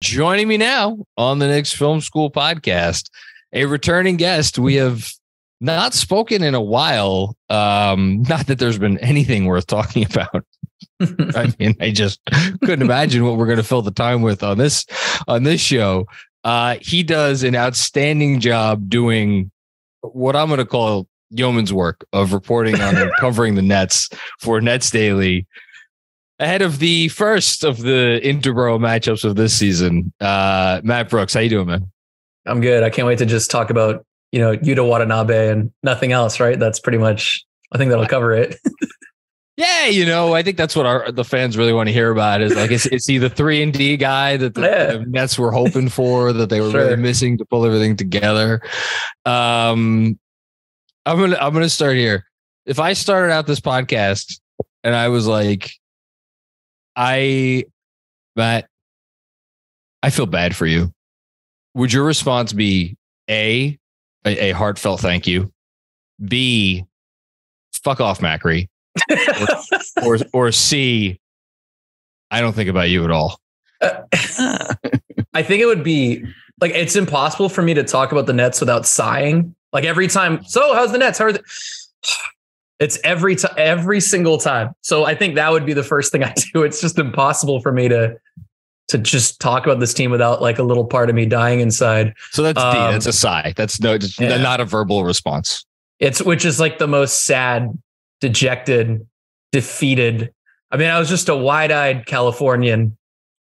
Joining me now on the Knicks Film School Podcast, a returning guest. We have not spoken in a while. Not that there's been anything worth talking about. I mean, I just couldn't imagine what we're going to fill the time with on this show. He does an outstanding job doing what I'm going to call yeoman's work of reporting on and covering the Nets for Nets Daily ahead of the first of the interborough matchups of this season. Matt Brooks, how you doing, man? I'm good. I can't wait to just talk about, Yuta Watanabe and nothing else, right? That's pretty much, I think that'll cover it. Yeah, I think that's what the fans really want to hear about is like, is he the 3-and-D guy that the Nets were hoping for, that they were really missing to pull everything together? I'm gonna start here. If I started out this podcast and I was like, Matt, I feel bad for you, would your response be A, a heartfelt thank you, B, fuck off, Macri, or C, I don't think about you at all? I think it would be like, it's impossible for me to talk about the Nets without sighing. Like every time. So how's the Nets? It's every single time. So I think that would be the first thing I do. It's just impossible for me to just talk about this team without like a little part of me dying inside. So that's D. That's a sigh. That's not a verbal response. Which is like the most sad, dejected, defeated. I mean, I was just a wide-eyed Californian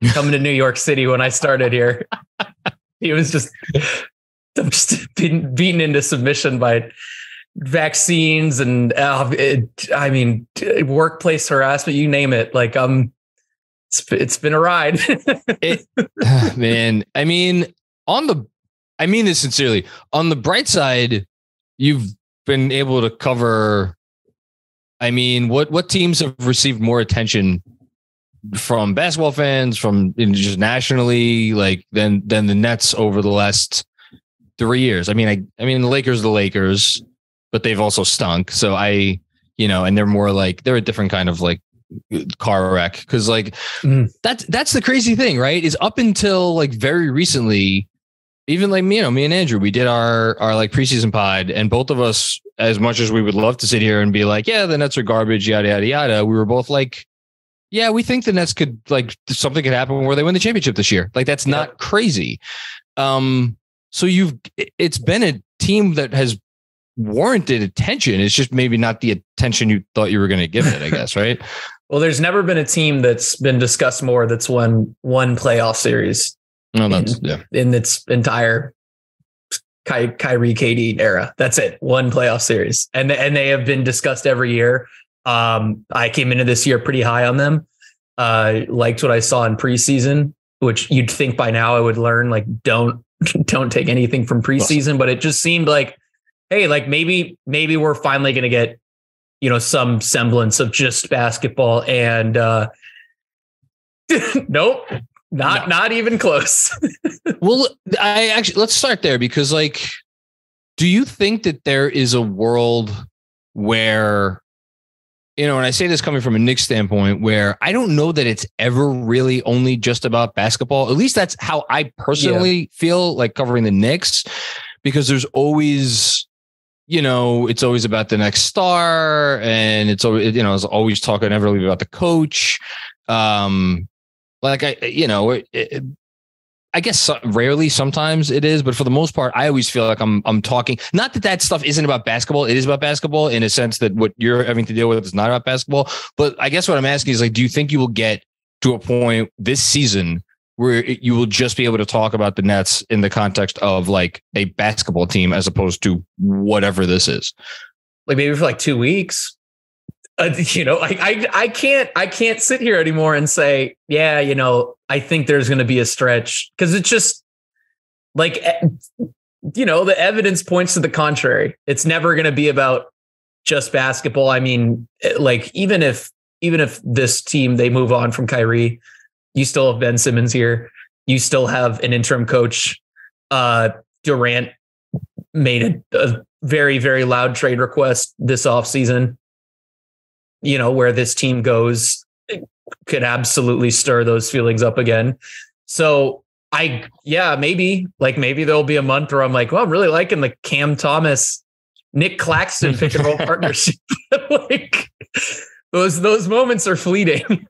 coming to New York City when I started here. He was just beaten into submission by vaccines and workplace harassment, you name it. Like it's been a ride. Man, I mean this sincerely. On the bright side, you've been able to cover. I mean, what teams have received more attention from basketball fans, from just nationally, like than the Nets over the last 3 years? I mean, the Lakers are the Lakers, but they've also stunk. So and they're more like, they're a different kind of like car wreck. Cause like, that's the crazy thing, right? Is up until like very recently, even like, me and Andrew, we did our like preseason pod, and both of us, as much as we would love to sit here and be like, yeah, the Nets are garbage, yada, yada, yada, we were both like, yeah, we think the Nets could, like, something could happen where they win the championship this year. Like, that's not crazy. So it's been a team that has warranted attention. It's just maybe not the attention you thought you were going to give it, I guess, right? Well, there's never been a team that's been discussed more that's won one playoff series in its entire Kyrie KD era. That's it. One playoff series. And they have been discussed every year. I came into this year pretty high on them. Liked what I saw in preseason, which you'd think by now I would learn, like, don't take anything from preseason, but it just seemed like, hey, like maybe we're finally going to get, some semblance of just basketball, and nope, not even close. Well, let's start there, because like, do you think that there is a world where, and I say this coming from a Knicks standpoint, where I don't know that it's ever really only just about basketball. At least that's how I personally feel like covering the Knicks, because there's always, it's always about the next star, and it's always, it's always talking heavily about the coach. I guess rarely, sometimes it is, but for the most part, I always feel like I'm talking. Not that stuff isn't about basketball. It is about basketball in a sense that what you're having to deal with is not about basketball. But I guess what I'm asking is, like, do you think you will get to a point this season where you will just be able to talk about the Nets in the context of like a basketball team as opposed to whatever this is? Like maybe for like 2 weeks. I can't sit here anymore and say, yeah, I think there's going to be a stretch, because it's just like, the evidence points to the contrary. It's never going to be about just basketball. I mean, like, even if this team, they move on from Kyrie, you still have Ben Simmons here. You still have an interim coach. Durant made a very, very loud trade request this offseason. Where this team goes, it could absolutely stir those feelings up again. So Maybe there'll be a month where I'm like, well, I'm really liking the Cam Thomas, Nick Claxton pick and roll partnership. Like those moments are fleeting.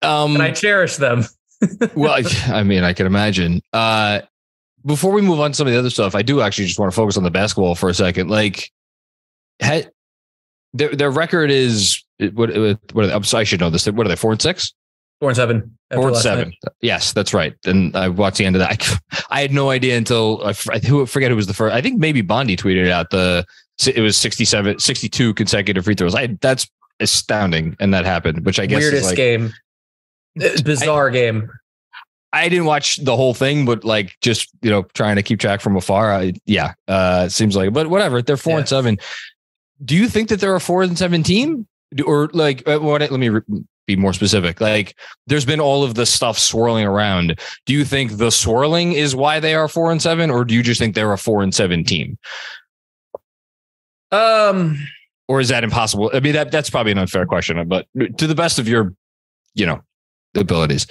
And I cherish them. Well, I mean, I can imagine. Before we move on to some of the other stuff, I do actually just want to focus on the basketball for a second. Like, their record is what are they? I should know this. What are they? 4-6? 4-7. 4-7. Yes, that's right. And I watched the end of that. I had no idea until I forget who was the first. I think maybe Bondi tweeted out it was 62 consecutive free throws. That's astounding, and that happened, which I guess weirdest is like, game, bizarre game. I didn't watch the whole thing, but like just trying to keep track from afar. It seems like, but whatever. They're 4-7. Do you think that they're a 4-7 team, or like? Let me be more specific. Like, there's been all of the stuff swirling around. Do you think the swirling is why they are 4-7, or do you just think they're a 4-7 team? Or is that impossible? I mean, that's probably an unfair question, but to the best of your, abilities.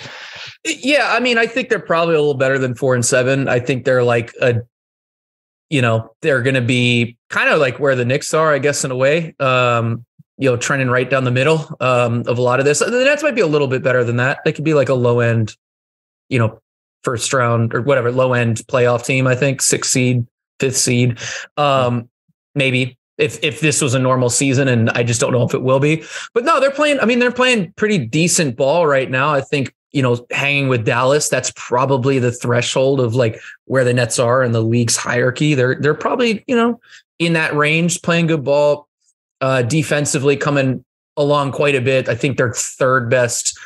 Yeah, I mean, I think they're probably a little better than 4-7. I think they're like they're going to be kind of like where the Knicks are, I guess, in a way. Trending right down the middle of a lot of this. The Nets might be a little bit better than that. They could be like a low end, first round or whatever, low end playoff team. I think 6th seed, 5th seed, maybe. If this was a normal season, and I just don't know if it will be, but no, they're playing pretty decent ball right now. I think, hanging with Dallas, that's probably the threshold of like where the Nets are in the league's hierarchy. They're probably, in that range, playing good ball, defensively coming along quite a bit. I think they're third best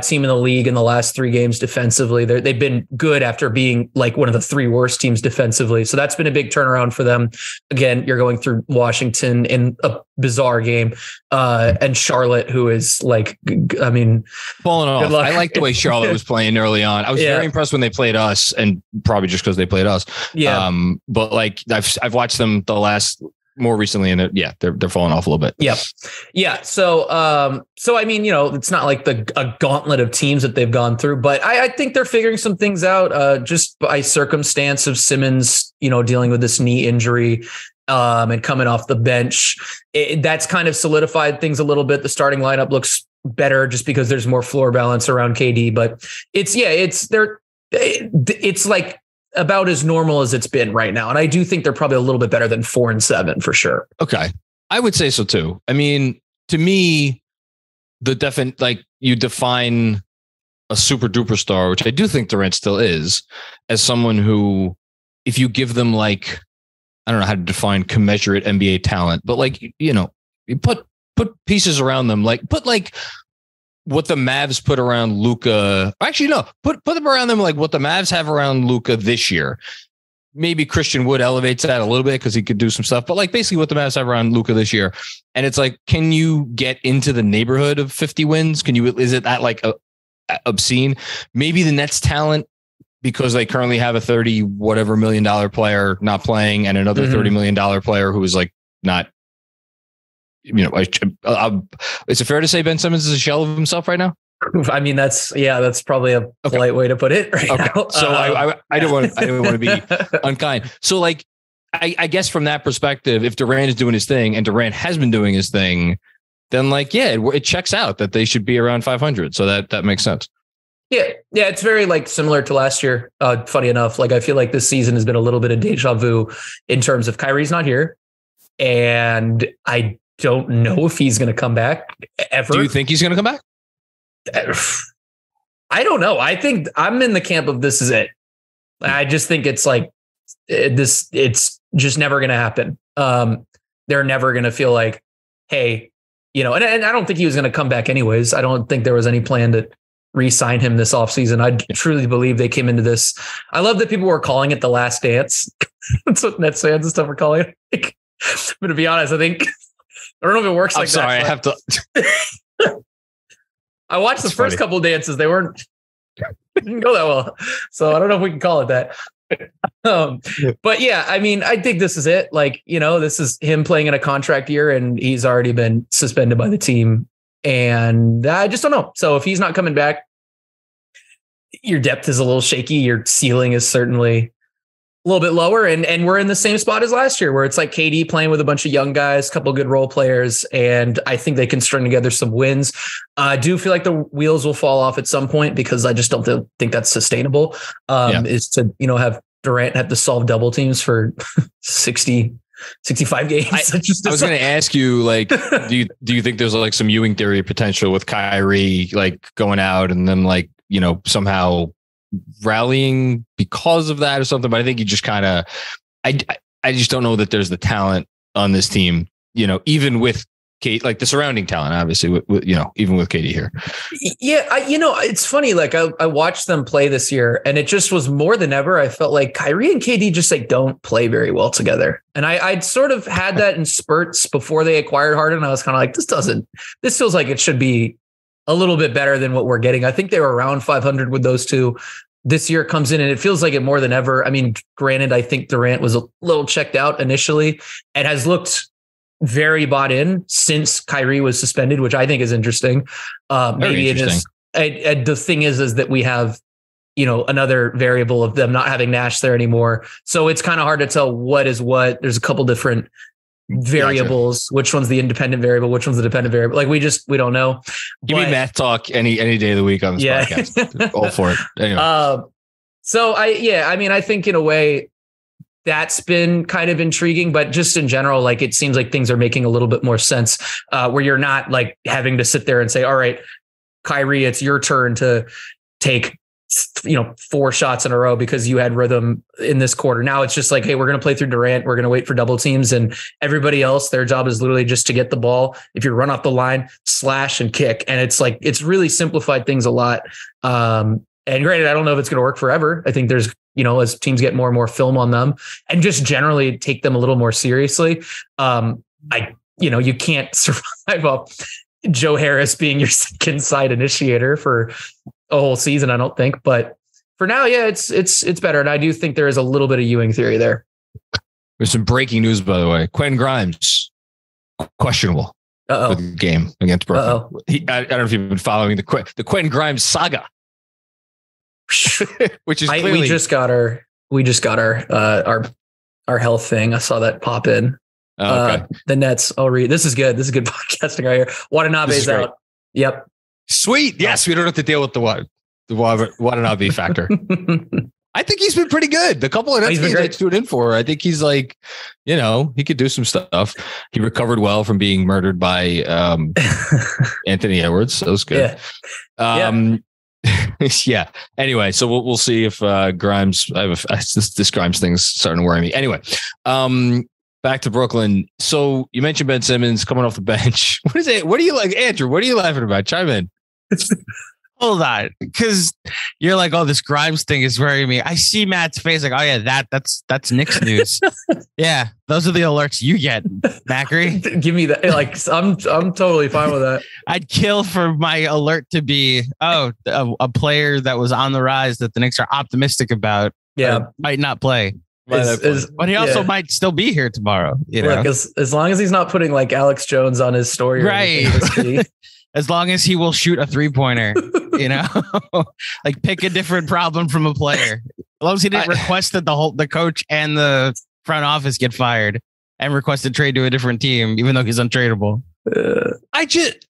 team in the league in the last 3 games defensively. They've been good after being like one of the 3 worst teams defensively. So that's been a big turnaround for them. Again, you're going through Washington in a bizarre game, and Charlotte, who is like, I mean, falling off. I like the way Charlotte was playing early on. I was very impressed when they played us, and probably just because they played us. Yeah. But like I've watched them more recently, and they're falling off a little bit. Yep. Yeah. So I mean, it's not like a gauntlet of teams that they've gone through, but I think they're figuring some things out, just by circumstance of Simmons, dealing with this knee injury, and coming off the bench. That's kind of solidified things a little bit. The starting lineup looks better just because there's more floor balance around KD, but it's like about as normal as it's been right now. And I do think they're probably a little bit better than 4-7 for sure. Okay. I would say so too. I mean, to me, you define a super duper star, which I do think Durant still is, as someone who, if you give them like, I don't know how to define commensurate NBA talent, but like, you put pieces around them, like put like what the Mavs put around Luka. Actually, no, put them around them like what the Mavs have around Luka this year. Maybe Christian Wood elevates that a little bit because he could do some stuff, but like basically what the Mavs have around Luka this year. And it's like, can you get into the neighborhood of 50 wins? Is it that like obscene? Maybe the Nets talent, because they currently have a $30 million player not playing, and another $30 million player who is like not. Is it fair to say Ben Simmons is a shell of himself right now? I mean, that's probably a polite way to put it right now. So I don't want to be unkind. So like, I guess from that perspective, if Durant is doing his thing, and Durant has been doing his thing, then like, it checks out that they should be around 500. So that makes sense. Yeah. It's very like similar to last year. Funny enough, like I feel like this season has been a little bit of deja vu in terms of Kyrie's not here, and I don't know if he's going to come back ever. Do you think he's going to come back? I don't know. I think I'm in the camp of this is it. I just think it's like this. It's just never going to happen. They're never going to feel like, hey, and I don't think he was going to come back anyways. I don't think there was any plan to re-sign him this offseason. I truly believe they came into this. I love that people were calling it the last dance. That's what Nets fans and stuff are calling it. But to be honest, I think, I don't know if it works like that. Sorry, I have to. I watched the first couple of dances. They didn't go that well. So I don't know if we can call it that. But yeah, I mean, I think this is it. Like, this is him playing in a contract year, and he's already been suspended by the team. And I just don't know. So if he's not coming back, your depth is a little shaky. Your ceiling is certainly a little bit lower, and we're in the same spot as last year, where it's like KD playing with a bunch of young guys, a couple of good role players, and I think they can string together some wins. I do feel like the wheels will fall off at some point, because I just don't think that's sustainable. Is to have Durant have to solve double teams for 65 games. I was going to ask you, like, do you think there's like some Ewing theory potential with Kyrie, like going out and then like somehow rallying because of that or something? But I think you just kind of, I just don't know that there's the talent on this team, even with Kate, like the surrounding talent, obviously, with even with KD here. Yeah. It's funny. Like I watched them play this year, and it just was more than ever. I felt like Kyrie and KD just like don't play very well together. And I'd sort of had that in spurts before they acquired Harden. I was kind of like, this feels like it should be a little bit better than what we're getting. I think they were around 500 with those two. This year comes in and it feels like it more than ever. I mean, granted, I think Durant was a little checked out initially and has looked very bought in since Kyrie was suspended, which I think is interesting. Maybe interesting. It is. The thing is that we have, another variable of them not having Nash there anymore. So it's kind of hard to tell what is what. There's a couple different variables. Gotcha. Which one's the independent variable? Which one's the dependent variable? Like we don't know. Give me math talk any day of the week on this podcast. All for it. Anyway. I think in a way that's been kind of intriguing, but just in general, like it seems like things are making a little bit more sense, where you're not like having to sit there and say, all right, Kyrie, it's your turn to take 4 shots in a row because you had rhythm in this quarter. Now it's just like, hey, we're going to play through Durant. We're going to wait for double teams, and everybody else, their job is literally just to get the ball. If you run off the line, slash and kick. And it's like, it's really simplified things a lot. And granted, I don't know if it's going to work forever. I think there's, as teams get more and more film on them and just generally take them a little more seriously. You can't survive off Joe Harris being your second side initiator for a whole season, I don't think. But for now, yeah, it's better. And I do think there is a little bit of Ewing theory there. There's some breaking news, by the way. Quentin Grimes, questionable for the game against Brooklyn. I don't know if you've been following the Quentin Grimes saga, which is clearly... we just got our health thing. I saw that pop in. Okay. The Nets. I'll read. This is good. This is good podcasting right here. Watanabe's out. Yep. Sweet. Yes, we don't have to deal with the Watanabe factor. I think he's been pretty good. The couple of Nets games I tuned in for, I think he's like, he could do some stuff. He recovered well from being murdered by Anthony Edwards. That was good. Yeah. Yeah. Anyway, so we'll see if Grimes. This Grimes thing's starting to worry me. Anyway, back to Brooklyn. So you mentioned Ben Simmons coming off the bench. What is it? What do you like, Andrew? What are you laughing about? Chime in. Hold on, because you're like, oh, this Grimes thing is worrying me. I see Matt's face like, oh yeah, that's Knicks news. Yeah, those are the alerts you get, Macri. Give me that. Like, I'm totally fine with that. I'd kill for my alert to be, a player that was on the rise that the Knicks are optimistic about. Yeah, might not play. But he also might still be here tomorrow. Look, as long as he's not putting like Alex Jones on his story, right? As long as he will shoot a 3-pointer, like pick a different problem from a player. As long as he didn't request that the coach and the front office get fired and request a trade to a different team, even though he's untradeable. I just.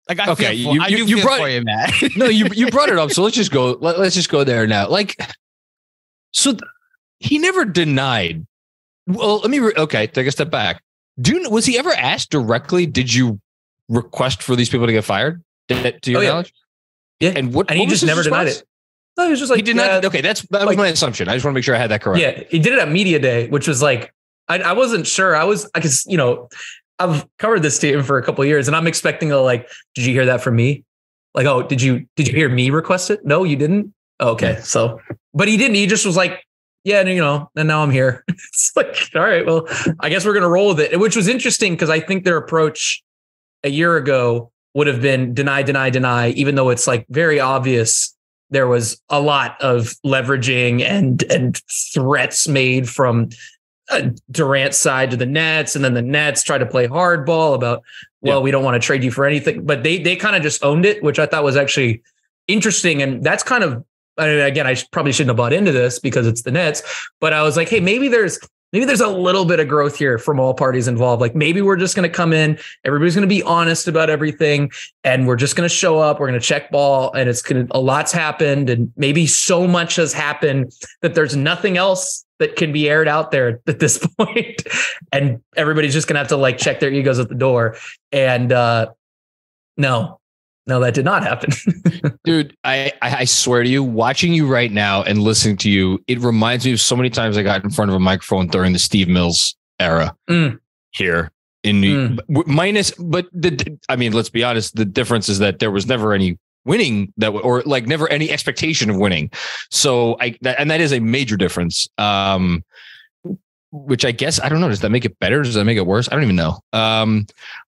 Like I feel for you, Matt. No, you brought it up, so let's just go. Let's just go there now. Like, so he never denied. Well, let me. Take a step back. Was he ever asked directly? Did you request for these people to get fired? To your knowledge? Yeah. And he just never denied it. No, he was just like, he did not. Okay, that was my assumption. I just want to make sure I had that correct. Yeah, he did it at media day, which was like, I wasn't sure. I've covered this team for a couple of years, and I'm expecting to like, did you hear that from me? Like, oh, did you hear me request it? No, you didn't. Oh, okay, yeah. So, but he didn't. He just was like, yeah, and now I'm here. It's like, all right, well, I guess we're gonna roll with it, which was interesting because I think their approach a year ago would have been deny, even though it's like very obvious there was a lot of leveraging and threats made from Durant's side to the Nets, and then the Nets try to play hardball about, we don't want to trade you for anything, but they kind of just owned it, which I thought was actually interesting. And that's kind of, again, I probably shouldn't have bought into this because it's the Nets, but I was like, hey, maybe there's a little bit of growth here from all parties involved. Like maybe we're just going to come in, everybody's going to be honest about everything, and we're just going to show up, we're going to check ball, and a lot's happened, and maybe so much has happened that there's nothing else that can be aired out there at this point. And everybody's just going to have to like check their egos at the door. And no, that did not happen. Dude, I swear to you, watching you right now and listening to you, it reminds me of so many times I got in front of a microphone during the Steve Mills era here in minus. But let's be honest. The difference is that there was never any winning or like never any expectation of winning. So that is a major difference. Which I guess, I don't know. Does that make it better? Does that make it worse? I don't even know.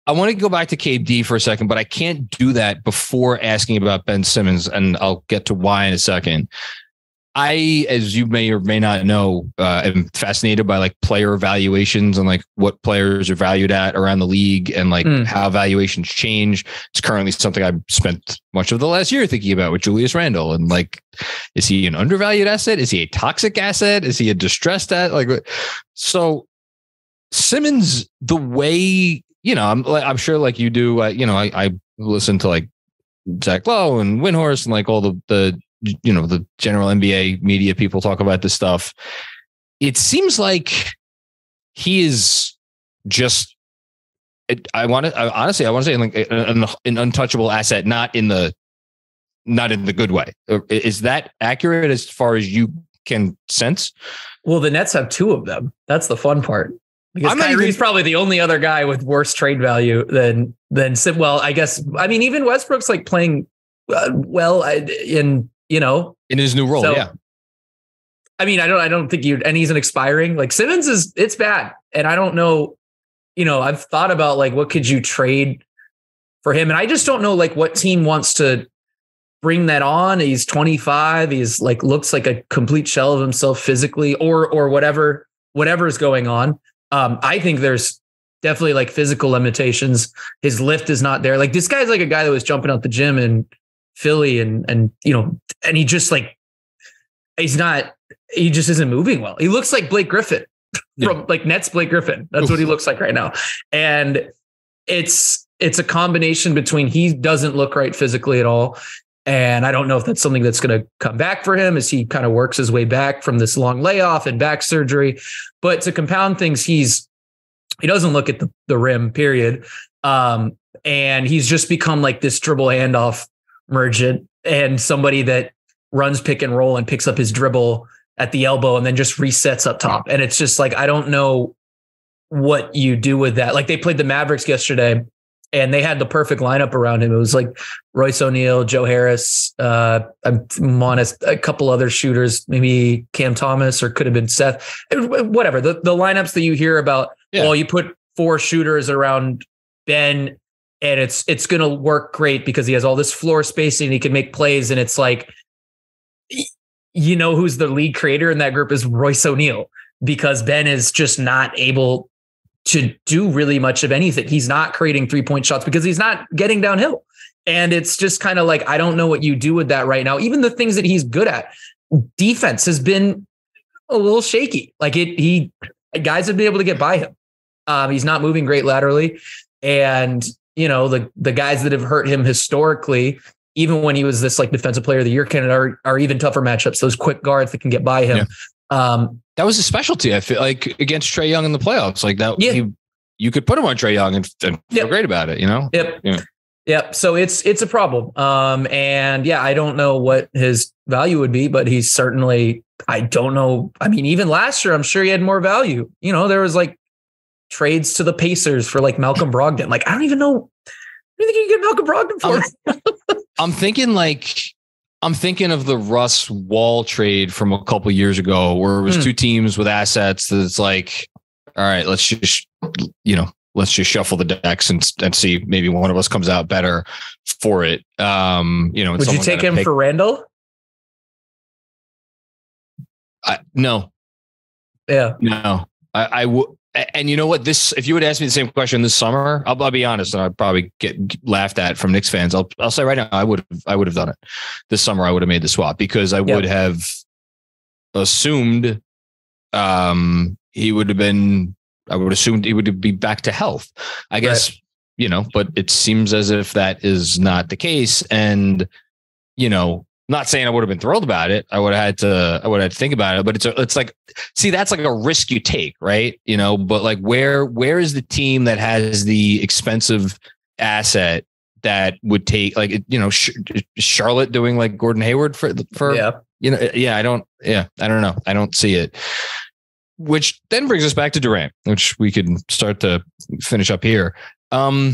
I want to go back to KD for a second, but I can't do that before asking about Ben Simmons, and I'll get to why in a second. I, as you may or may not know, am fascinated by like player evaluations and like what players are valued at around the league and like how valuations change. It's currently something I've spent much of the last year thinking about with Julius Randle. And like, is he an undervalued asset? Is he a toxic asset? Is he a distressed asset? So Simmons, the way, I'm sure like you do, I listen to like Zach Lowe and Windhorst and like all the general NBA media people talk about this stuff. It seems like he is just, I want to say like an untouchable asset, not in the good way. Is that accurate as far as you can sense? Well, the Nets have two of them. That's the fun part. Because Kyrie's probably the only other guy with worse trade value than well, I guess. I mean, even Westbrook's like playing well in his new role. So, yeah. I mean, I don't think and he's an expiring, like Simmons it's bad. And I don't know, I've thought about like, what could you trade for him? And I just don't know like what team wants to bring that on. He's 25. He's like, looks like a complete shell of himself physically or whatever is going on. I think there's definitely like physical limitations. His lift is not there. Like this guy's like a guy that was jumping out the gym in Philly and he just like, he just isn't moving well. He looks like Blake Griffin from like Nets Blake Griffin. That's what he looks like right now. And it's a combination between he doesn't look right physically at all. And I don't know if that's something that's going to come back for him as he kind of works his way back from this long layoff and back surgery. But to compound things, he doesn't look at the rim, period. And he's just become like this dribble handoff merchant and somebody that runs pick and roll and picks up his dribble at the elbow and then just resets up top. And it's just like, I don't know what you do with that. Like they played the Mavericks yesterday and they had the perfect lineup around him. It was like Royce O'Neal, Joe Harris, I'm honest, a couple other shooters, maybe Cam Thomas, or could have been Seth, whatever. The lineups that you hear about, well, you put 4 shooters around Ben and it's going to work great because he has all this floor spacing. He can make plays. And it's like, who's the lead creator in that group is Royce O'Neal, because Ben is just not able to do really much of anything. He's not creating 3-point shots because he's not getting downhill. And it's just kind of like, I don't know what you do with that right now. Even the things that he's good at, defense has been a little shaky. Like guys have been able to get by him. He's not moving great laterally. And, the guys that have hurt him historically, even when he was this like defensive player of the year candidate, are even tougher matchups. Those quick guards that can get by him. Yeah. That was a specialty. I feel like against Trae Young in the playoffs, like that, you could put him on Trae Young and feel great about it, Yep. Yeah. Yep. So it's a problem. And I don't know what his value would be, but he's certainly, I don't know. I mean, even last year, I'm sure he had more value. There was like trades to the Pacers for like Malcolm Brogdon. Like, I don't even know. What do you think you can get Malcolm Brogdon for? I'm thinking of the Russ Wall trade from a couple years ago where it was 2 teams with assets that it's like, all right, let's just shuffle the decks and see, maybe one of us comes out better for it. Would you take him for Randall? No. Yeah. No. I would. And you know what? If you would ask me the same question this summer, I'll be honest, and I'd probably get laughed at from Knicks fans. I'll say right now, I would have done it this summer. I would have made the swap because I would have assumed he would have been. I would assume he would be back to health. I guess but it seems as if that is not the case, and not saying I would have been thrilled about it. I would have had to think about it, but it's like, see, that's like a risk you take, right? But like where is the team that has the expensive asset that would take Charlotte doing like Gordon Hayward for I don't know. I don't see it. Which then brings us back to Durant, which we can start to finish up here. So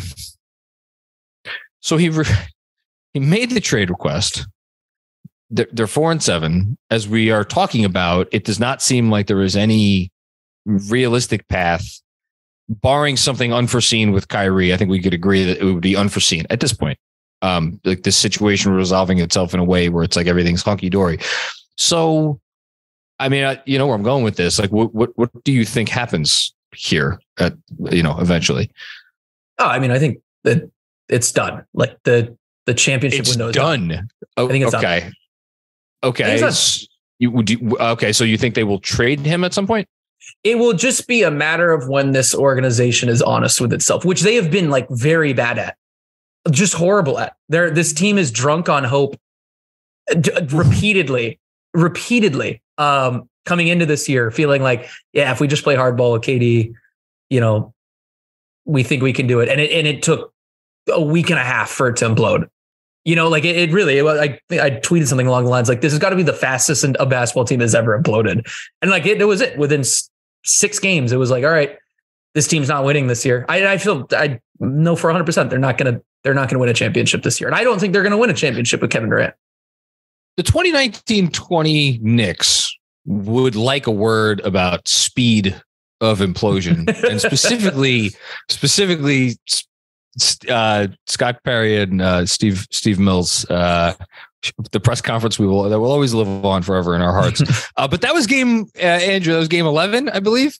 he made the trade request. They're 4-7. As we are talking about, it does not seem like there is any realistic path, barring something unforeseen with Kyrie. I think we could agree that it would be unforeseen at this point. Like this situation resolving itself in a way where it's like everything's hunky dory. So, I mean, you know where I'm going with this. Like, what do you think happens here? Eventually. Oh, I mean, I think that it's done. Like the championship window is done. I think it's okay. Done. Okay. So you think they will trade him at some point? It will just be a matter of when this organization is honest with itself, which they have been like very bad at, just horrible at. This team is drunk on hope repeatedly, coming into this year, feeling like, if we just play hardball with KD, we think we can do it. And it took a week and a half for it to implode. It really, I tweeted something along the lines like, this has got to be the fastest a basketball team has ever imploded. And like, it was it within 6 games. It was like, all right, this team's not winning this year. I know for 100% they're not going to win a championship this year. And I don't think they're going to win a championship with Kevin Durant. The 2019-20 Knicks would like a word about speed of implosion, and specifically Scott Perry and Steve Mills. The press conference that will always live on forever in our hearts. But that was game Andrew. That was game 11, I believe.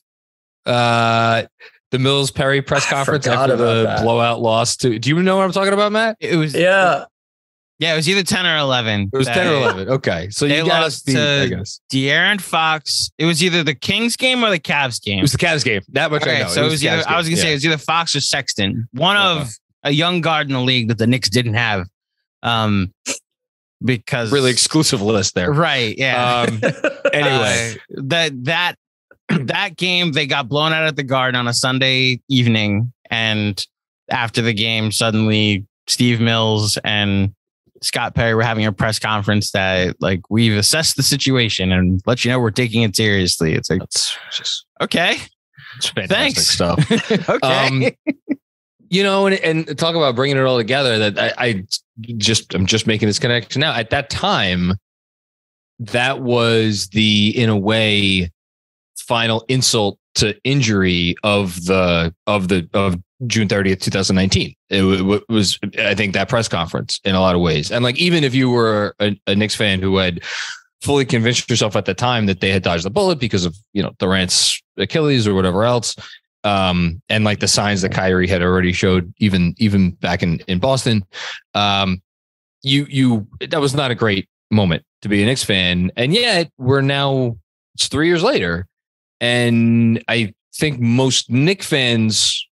The Mills Perry press conference after the blowout loss to. Do you know what I'm talking about, Matt? It was Yeah, it was either 10 or 11. It was 10 or 11. Okay. So you lost to, I guess. De'Aaron Fox. It was either the Kings game or the Cavs game. It was the Cavs game. That much I know. So it was either, I was going to say it was either Fox or Sexton. One of a young guard in the league that the Knicks didn't have. Because really exclusive list there. Right. Yeah. Anyway. That game, they got blown out at the Garden on a Sunday evening. And after the game, suddenly Steve Mills and Scott Perry were having a press conference that like, we've assessed the situation and let you know we're taking it seriously. It's like, that's just okay. It's fantastic stuff. Okay. And talk about bringing it all together, that I'm just making this connection now. At that time, that was in a way, final insult to injury of June 30th, 2019. It was, I think, that press conference in a lot of ways. And like, even if you were a Knicks fan who had fully convinced yourself at the time that they had dodged the bullet because of, Durant's Achilles or whatever else. And like the signs that Kyrie had already showed even back in Boston, that was not a great moment to be a Knicks fan. And yet it's 3 years later. And I think most Knicks fans,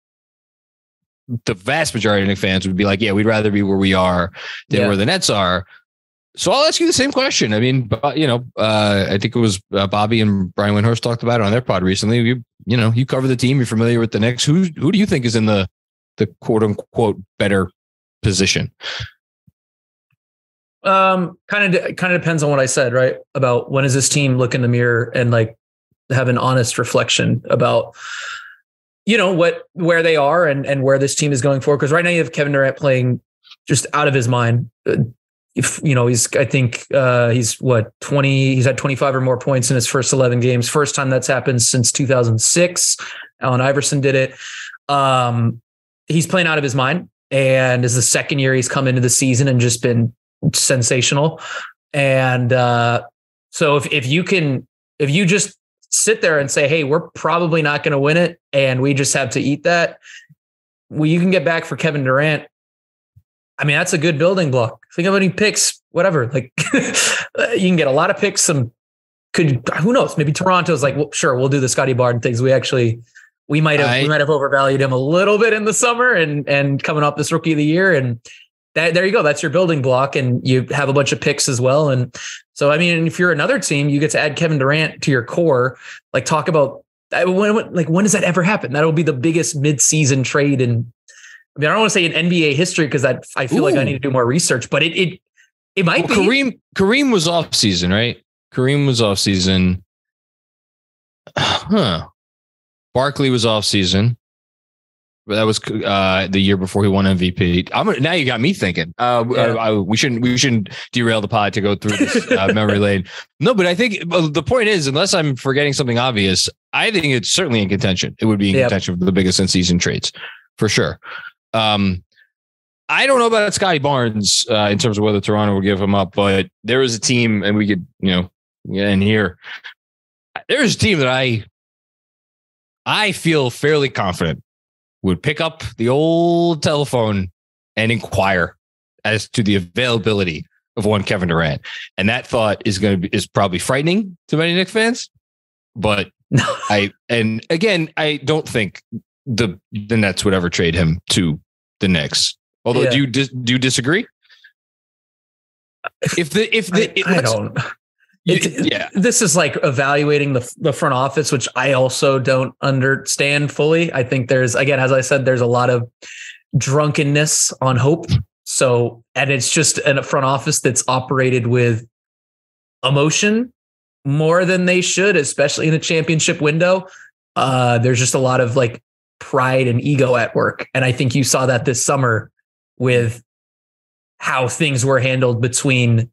the vast majority of Knicks fans would be like, we'd rather be where we are than where the Nets are. So I'll ask you the same question. I mean, I think it was Bobby and Brian Windhorst talked about it on their pod recently. You cover the team. You're familiar with the Knicks. Who do you think is in the quote unquote better position? Kind of depends on what I said, right? About when does this team look in the mirror and like have an honest reflection about, where they are and where this team is going forward. Because right now you have Kevin Durant playing just out of his mind. He's 20, he's had 25 or more points in his first 11 games. First time that's happened since 2006. Allen Iverson did it. He's playing out of his mind, and this is the second year he's come into the season and just been sensational. And so if you just sit there and say, hey, we're probably not going to win it, and we just have to eat that. Well, you can get back for Kevin Durant. I mean, that's a good building block. Think of any picks, whatever. Like you can get a lot of picks. Who knows? Maybe Toronto's like, well, sure, we'll do the Scotty Barnes things. We might have overvalued him a little bit in the summer and coming off this rookie of the year. And there you go. That's your building block. And you have a bunch of picks as well. And so, I mean, if you're another team, you get to add Kevin Durant to your core. Like talk about when does that ever happen? That'll be the biggest mid-season trade. And I mean, I don't want to say in NBA history, because I feel like I need to do more research, but it might be. Kareem was off season, right? Kareem was off season. Barkley was off season, but that was the year before he won MVP. Now you got me thinking. We shouldn't derail the pod to go through this memory lane. No, but I think the point is, unless I'm forgetting something obvious, I think it's certainly in contention. It would be in contention for the biggest in-season trades for sure. I don't know about Scotty Barnes in terms of whether Toronto will give him up, but there is a team, and we could, in here, there's a team that I feel fairly confident would pick up the old telephone and inquire as to the availability of one Kevin Durant. And that thought is probably frightening to many Knicks fans, but I don't think the Nets would ever trade him to the Knicks. Although, do you disagree? I don't. This is like evaluating the front office, which I also don't understand fully. I think there's, again, as I said, there's a lot of drunkenness on hope. So, and it's just a front office that's operated with emotion more than they should, especially in the championship window. There's just a lot of like pride and ego at work. And I think you saw that this summer with how things were handled between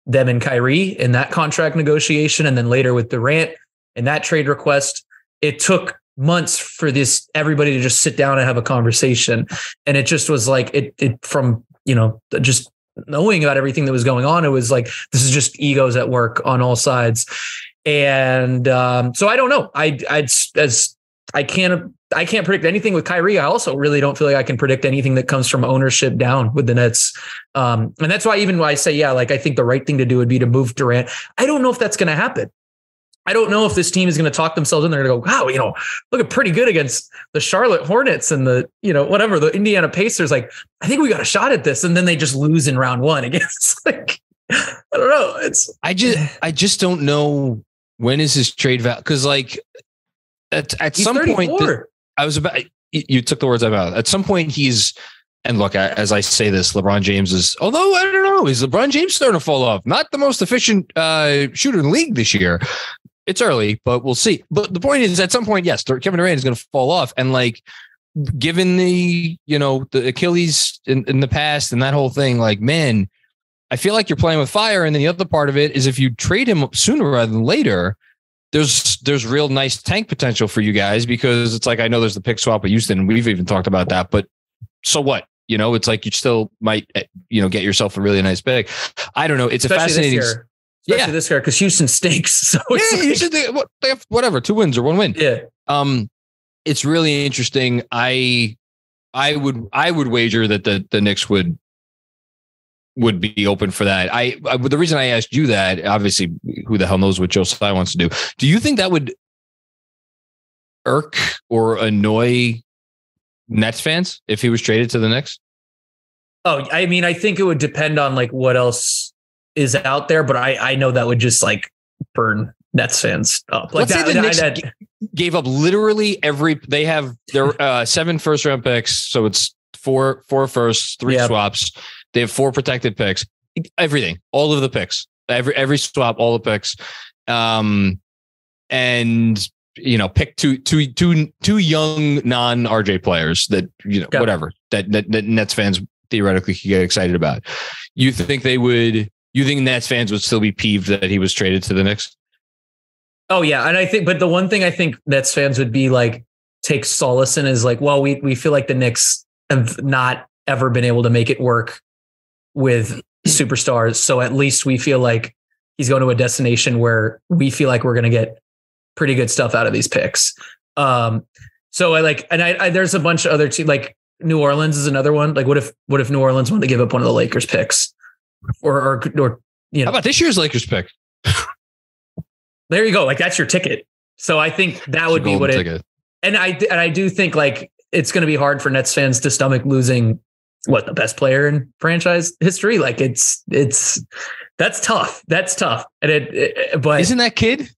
them and Kyrie in that contract negotiation. And then later with Durant and that trade request. It took months for everybody to just sit down and have a conversation. And it just was like, it from, just knowing about everything that was going on, it was like, this is just egos at work on all sides. And so I don't know. I can't predict anything with Kyrie. I also really don't feel like I can predict anything that comes from ownership down with the Nets. And that's why even when I say, I think the right thing to do would be to move Durant. I don't know if that's going to happen. I don't know if this team is going to talk themselves in there and go, wow, looking pretty good against the Charlotte Hornets and the Indiana Pacers. Like, I think we got a shot at this. And then they just lose in round one against I don't know. I just don't know when is his trade value. Cause at some 34. point, you took the words out of my mouth. At some point and look, as I say this, LeBron James is, although I don't know, is LeBron James starting to fall off? Not the most efficient shooter in the league this year. It's early, but we'll see. But the point is, at some point, yes, Kevin Durant is going to fall off. And given the Achilles in the past and that whole thing, man, I feel like you're playing with fire. And then the other part of it is if you trade him sooner rather than later, there's real nice tank potential for you guys, because it's like, I know there's the pick swap with Houston, and we've even talked about that, but so what? It's like you still might, get yourself a really nice pick. I don't know. It's especially a fascinating. Especially this year, because Houston stinks. So Houston, they have whatever, 2 wins or 1 win. Yeah. It's really interesting. I would wager that the Knicks would be open for that. The reason I asked you that, obviously, who the hell knows what Joe Tsai wants to do. Do you think that would irk or annoy Nets fans if he was traded to the Knicks? Oh, I mean, I think it would depend on what else is out there, but I know that would just burn Nets fans up. Let's say the Knicks gave up literally they have their 7 first round picks. So it's 4 firsts, 3 swaps. They have 4 protected picks, everything, all of the picks, every swap, all the picks. And pick two young non-RJ players that, whatever, that Nets fans theoretically could get excited about. You think Nets fans would still be peeved that he was traded to the Knicks? Oh yeah. And but the one thing I think Nets fans would be take solace in is well, we feel like the Knicks have not ever been able to make it work with superstars. So at least we feel like he's going to a destination where we feel like we're going to get pretty good stuff out of these picks. So I there's a bunch of other teams, like New Orleans is another one. Like, what if New Orleans wanted to give up one of the Lakers picks, or you know, how about this year's Lakers pick? There you go. Like, that's your ticket. So I think that would be what ticket. And I do think like it's going to be hard for Nets fans to stomach losing the best player in franchise history. Like that's tough. That's tough. And but isn't that Kid?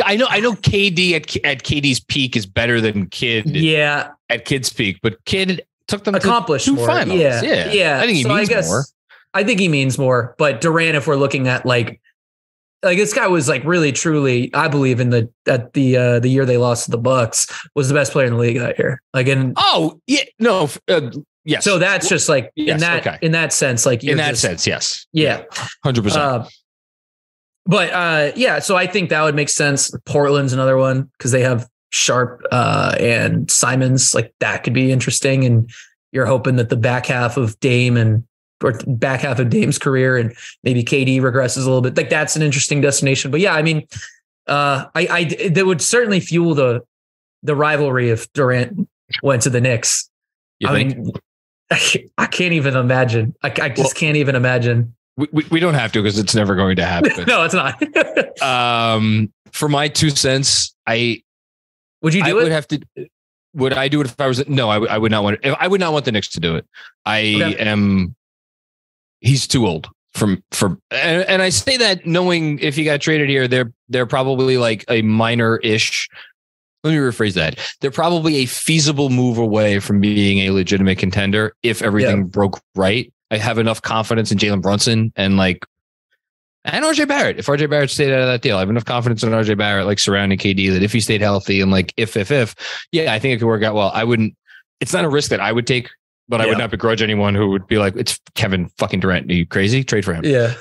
I know KD at KD's peak is better than Kid. Yeah. At Kid's peak, but Kid took them accomplished to more. finals. Yeah. I think he means more. I think he means more. But Durant, if we're looking at like this guy was like really truly, I believe the year they lost to the Bucks, was the best player in the league that year. Like yes. So that's just like in that sense, like yes. Yeah. 100%. But so I think that would make sense. Portland's another one because they have Sharp and Simmons. Like that could be interesting. And you're hoping that the back half of Dame's career and maybe KD regresses a little bit. Like that's an interesting destination. But yeah, I mean, that would certainly fuel the rivalry if Durant went to the Knicks. Mean, I can't even imagine. I just can't even imagine. We don't have to because it's never going to happen. No, it's not. For my 2 cents, would you do it? Would have to. Would I do it if I was? No, I would not want. I would not want the Knicks to do it. He's too old and I say that knowing if he got traded here, they're probably like a minor-ish. Let me rephrase that. They're probably a feasible move away from being a legitimate contender if everything broke right. I have enough confidence in Jalen Brunson and RJ Barrett. If RJ Barrett stayed out of that deal, I have enough confidence in RJ Barrett, like surrounding KD, that if he stayed healthy and like if, I think it could work out well. It's not a risk that I would take, but I would not begrudge anyone who would be like, it's Kevin fucking Durant. Are you crazy? Trade for him. Yeah.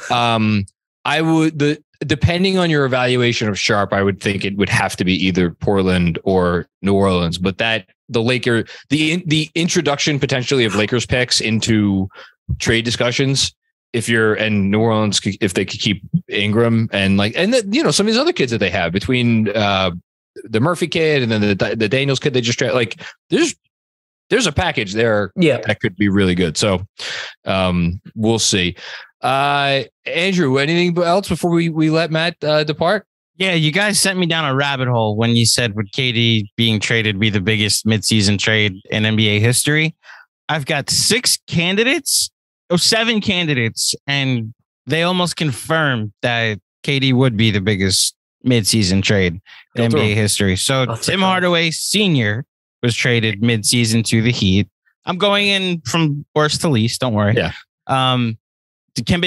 I would, depending on your evaluation of Sharp, I would think it would have to be either Portland or New Orleans, but the introduction potentially of Lakers picks into trade discussions, and New Orleans, if they could keep Ingram and some of these other kids that they have between the Murphy kid and then the Daniels kid they just traded, like there's a package there that could be really good. So we'll see. Andrew, anything else before we let Matt depart? Yeah, you guys sent me down a rabbit hole when you said would KD being traded be the biggest midseason trade in NBA history. I've got 7 candidates, and they almost confirmed that KD would be the biggest midseason trade in NBA history. So Tim Hardaway Sr. was traded midseason to the Heat. I'm going in from worst to least. Don't worry. Yeah. Dikembe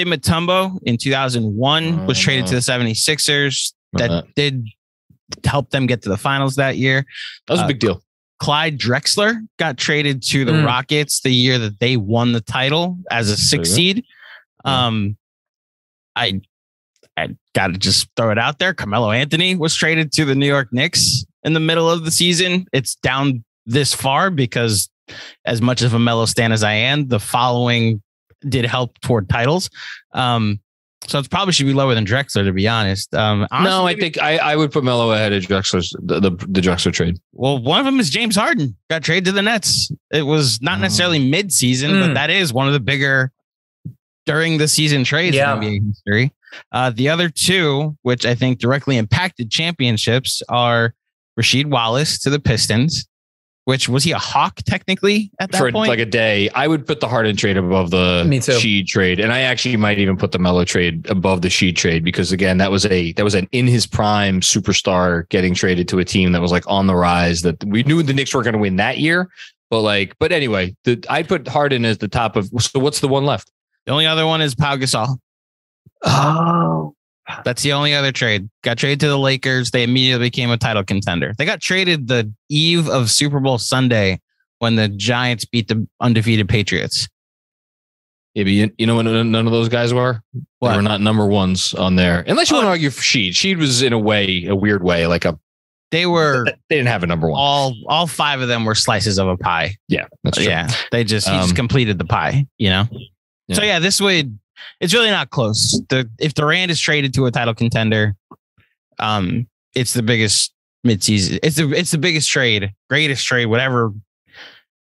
Mutombo in 2001 was traded to the 76ers. That did help them get to the finals that year. That was a big deal. Clyde Drexler got traded to the Rockets the year that they won the title as a 6 seed. I got to just throw it out there. Carmelo Anthony was traded to the New York Knicks in the middle of the season. It's down this far because as much of a Melo stan as I am, the following did help toward titles. So it probably should be lower than Drexler, to be honest. Honestly, no, I think I would put Melo ahead of Drexler's the Drexler trade. Well, one of them is James Harden got traded to the Nets. It was not necessarily mid-season, but that is one of the bigger during the season trades in NBA history. The other two, which I think directly impacted championships, are Rasheed Wallace to the Pistons, which was he a Hawk technically at that point? Like a day. I would put the Harden trade above the Sheed trade. And I actually might even put the Melo trade above the Sheed trade because again, that was an in his prime superstar getting traded to a team that was like on the rise that we knew the Knicks were going to win that year. But anyway, I'd put Harden as the top of, so what's the one left? The only other one is Pau Gasol. Oh, that's the only other trade. Got traded to the Lakers. They immediately became a title contender. They got traded the eve of Super Bowl Sunday when the Giants beat the undefeated Patriots. Yeah, but you know what none of those guys were? What? They were not number ones on there. Unless you want to argue for Sheed. Sheed was in a weird way, they didn't have a number one. All 5 of them were slices of a pie. Yeah, that's true. Yeah, he just completed the pie, Yeah. So it's really not close. If Durant is traded to a title contender, it's the biggest midseason. It's the biggest trade, greatest trade, whatever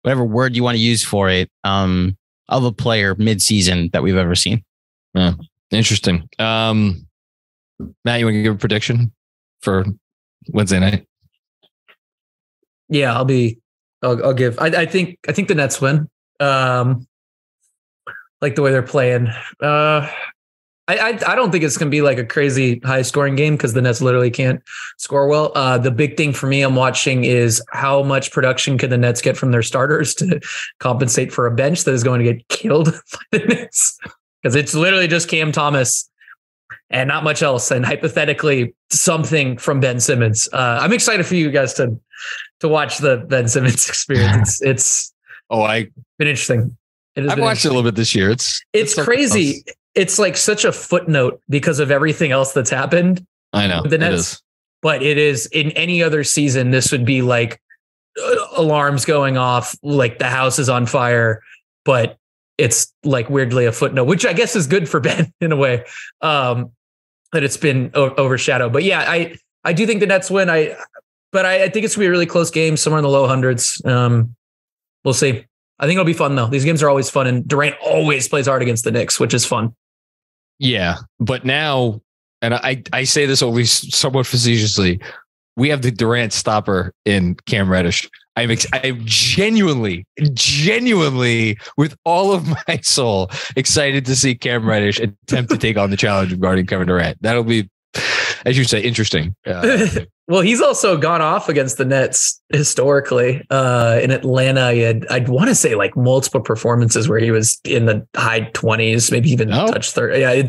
word you want to use for it, of a player midseason that we've ever seen. Yeah. Interesting. Matt, you want to give a prediction for Wednesday night? Yeah, I'll give. I think the Nets win. Like the way they're playing. I don't think it's going to be like a crazy high scoring game because the Nets literally can't score well. The big thing for me I'm watching is how much production can the Nets get from their starters to compensate for a bench that is going to get killed by the Knicks, because it's literally just Cam Thomas and not much else. And hypothetically something from Ben Simmons. I'm excited for you guys to watch the Ben Simmons experience. It's been interesting. I've watched it a little bit this year. It's crazy. It's like such a footnote because of everything else that's happened. I know the Nets, but it is in any other season. This would be like alarms going off, like the house is on fire, but it's like weirdly a footnote, which I guess is good for Ben in a way. That it's been overshadowed, but yeah, I do think the Nets win. But I think it's gonna be a really close game, somewhere in the low hundreds. We'll see. I think it'll be fun though. These games are always fun, and Durant always plays hard against the Knicks, which is fun. Yeah, but now, and I say this only somewhat facetiously, we have the Durant stopper in Cam Reddish. I'm genuinely, with all of my soul, excited to see Cam Reddish attempt to take on the challenge of guarding Kevin Durant. That'll be, as you say, interesting. Well, he's also gone off against the Nets historically. In Atlanta, he had, I'd want to say, like multiple performances where he was in the high 20s, maybe even touch 30. Yeah,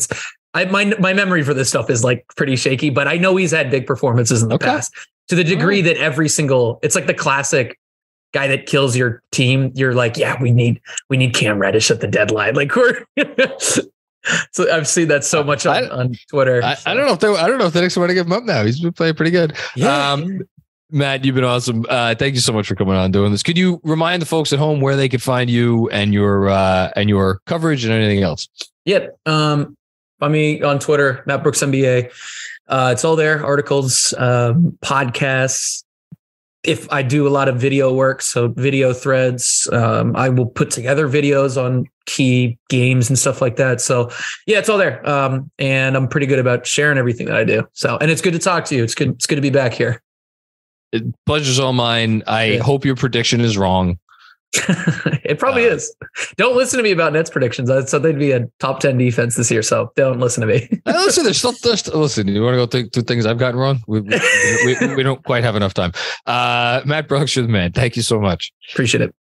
my memory for this stuff is like pretty shaky, but I know he's had big performances in the past, to the degree that it's like the classic guy that kills your team. You're like, yeah, we need Cam Reddish at the deadline. Like so I've seen that so much on Twitter. I don't know if the Knicks want to give him up now. He's been playing pretty good. Yeah. Matt, you've been awesome. Thank you so much for coming on and doing this. Could you remind the folks at home where they could find you and your coverage and anything else? Yep. Find me on Twitter, Matt Brooks NBA. It's all there. Articles, podcasts. If I do a lot of video work, so video threads, I will put together videos on key games and stuff like that. So yeah, it's all there. And I'm pretty good about sharing everything that I do. So, and it's good to talk to you. It's good to be back here. Pleasure's all mine. I hope your prediction is wrong. It probably is. Don't listen to me about Nets predictions. I said they'd be a top 10 defense this year, so don't listen to me. Listen, listen. You want to go through things I've gotten wrong? We don't quite have enough time. Matt Brooks, you're the man. Thank you so much. Appreciate it.